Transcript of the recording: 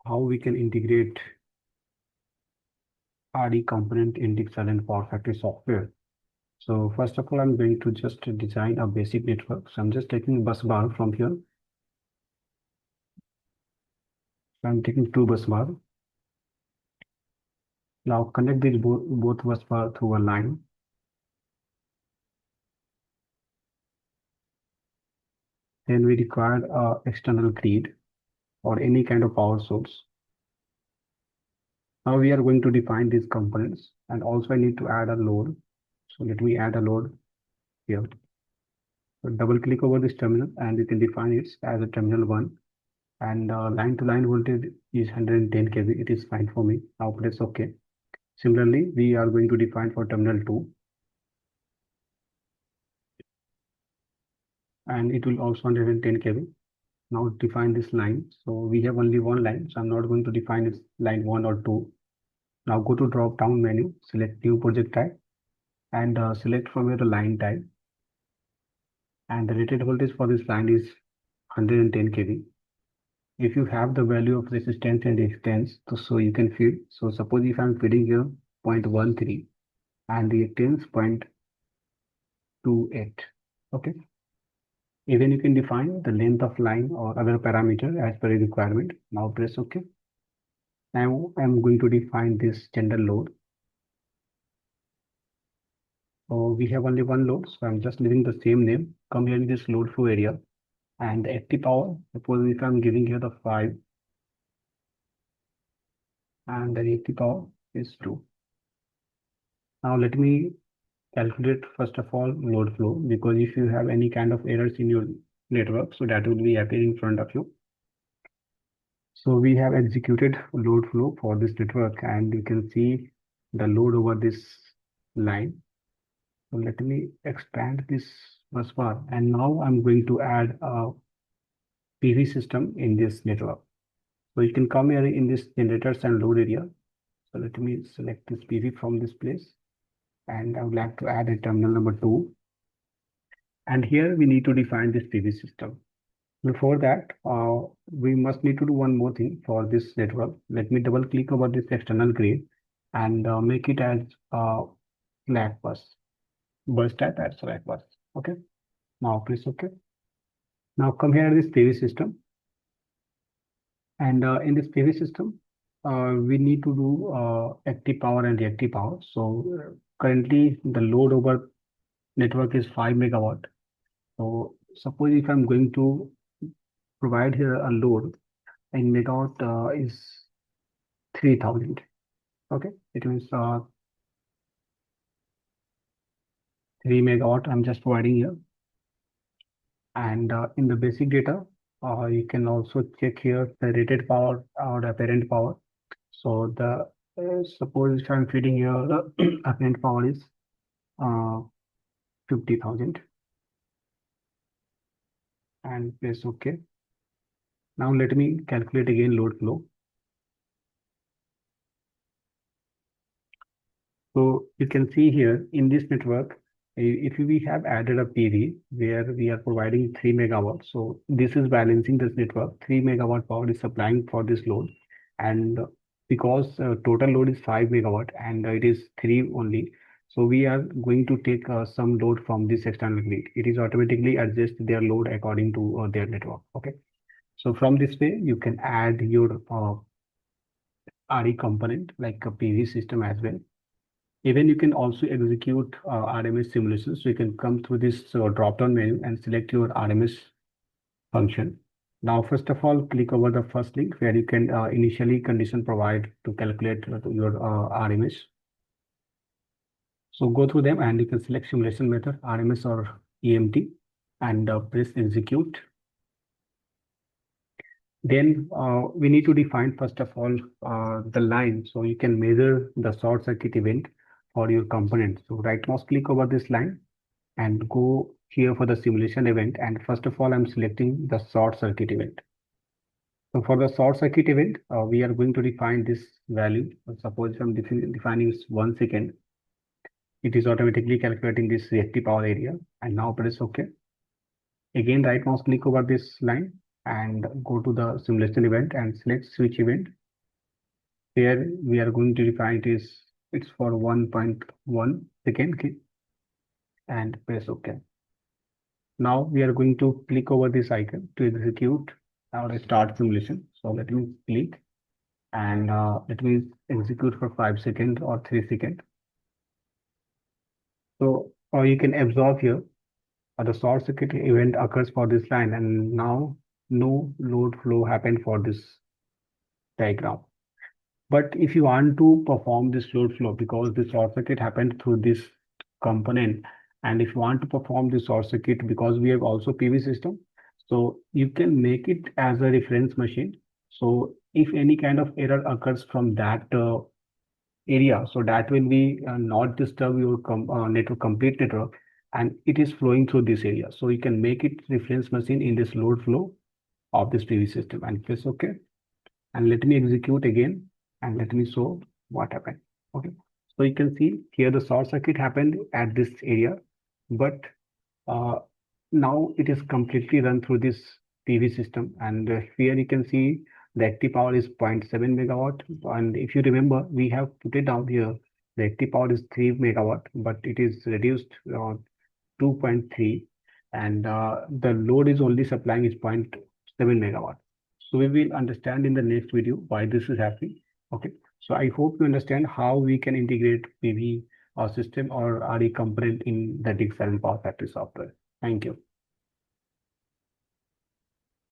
how we can integrate RE component in Excel and PowerFactory software. So first of all, I'm going to just design a basic network. So I'm just taking bus bar from here. So I'm taking two bus bar. Now connect these both bus bar through a line. Then we require a external grid or any kind of power source. Now we are going to define these components, and also I need to add a load. So let me add a load here. So double click over this terminal and you can define it as a terminal 1, and line to line voltage is 110 kV. It is fine for me. Now press OK. Similarly, we are going to define for terminal 2, and it will also 110 kV. Now define this line. So we have only one line, so I'm not going to define it line 1 or 2. Now go to drop down menu, select new project type, and select from here the line type. And the rated voltage for this line is 110 kV. If you have the value of resistance and reactance, so you can feed. So suppose if I'm feeding here 0.13 and reactance 0.28. Okay. Even you can define the length of line or other parameter as per your requirement. Now press OK. Now I'm going to define this general load. So we have only one load, so I'm just leaving the same name. Come here in this load flow area, and the active power, suppose if I'm giving here the 5 and the reactive power is 2. Now let me calculate first of all load flow, because if you have any kind of errors in your network, so that will be appearing in front of you. So we have executed load flow for this network, and you can see the load over this line. So let me expand this bus bar, and now I'm going to add a PV system in this network. So you can come here in this generators and load area. So let me select this PV from this place, and I would like to add a terminal number 2. And here we need to define this PV system. Before that, we must need to do one more thing for this network. Let me double click over this external grid and make it as slack bus type as slack bus. Okay. Now press OK. Now come here this PV system, and in this PV system, we need to do active power and reactive power. So currently the load over network is 5 megawatt. So suppose if I'm going to provide here a load in megawatt is 3000. Okay, it means 3 megawatt I'm just providing here. And in the basic data, you can also check here the rated power or the apparent power. So the suppose if I'm feeding here the apparent power is 50,000, and press OK. Now let me calculate again load flow. So you can see here in this network, if we have added a PV where we are providing 3 megawatt, so this is balancing this network. 3 megawatt power is supplying for this load, and because total load is 5 megawatt and it is 3 only, so we are going to take some load from this external grid. It is automatically adjust their load according to their network. Okay, so from this way you can add your RE component like a PV system as well. Even you can also execute RMS simulations. So you can come through this drop-down menu and select your RMS function. Now, first of all, click over the first link where you can initially condition provide to calculate your RMS. So go through them and you can select simulation method, RMS or EMT, and press execute. Then we need to define first of all the line. So you can measure the short circuit event for your component. So right mouse click over this line and go here for the simulation event. And first of all, I'm selecting the short circuit event. So for the short circuit event, we are going to define this value. Suppose I'm defining 1 second, it is automatically calculating this reactive power area. And now press OK. Again, right mouse click over this line and go to the simulation event and select switch event. Here we are going to define it's for 1.1 second and press OK. Now we are going to click over this icon to execute our start simulation. So let me click and let me execute for 5 seconds or 3 seconds. So or you can observe here the short circuit event occurs for this line, and now no load flow happened for this diagram. But if you want to perform this load flow, because the short circuit happened through this component, and if you want to perform the short circuit, because we have also PV system, so you can make it as a reference machine. So if any kind of error occurs from that area, so that will be not disturb your network, complete network, and it is flowing through this area. So you can make it reference machine in this load flow of this PV system and press OK. And let me execute again and let me show what happened. Okay, so you can see here the short circuit happened at this area, but uh, now it is completely run through this PV system, and here you can see the active power is 0.7 megawatt. And if you remember, we have put it down here. The active power is 3 megawatt, but it is reduced 2.3, and the load is only supplying is 0.7 megawatt. So we will understand in the next video why this is happening. Okay, so I hope you understand how we can integrate PV system or RE component in the Dixon Power Factory software. Thank you.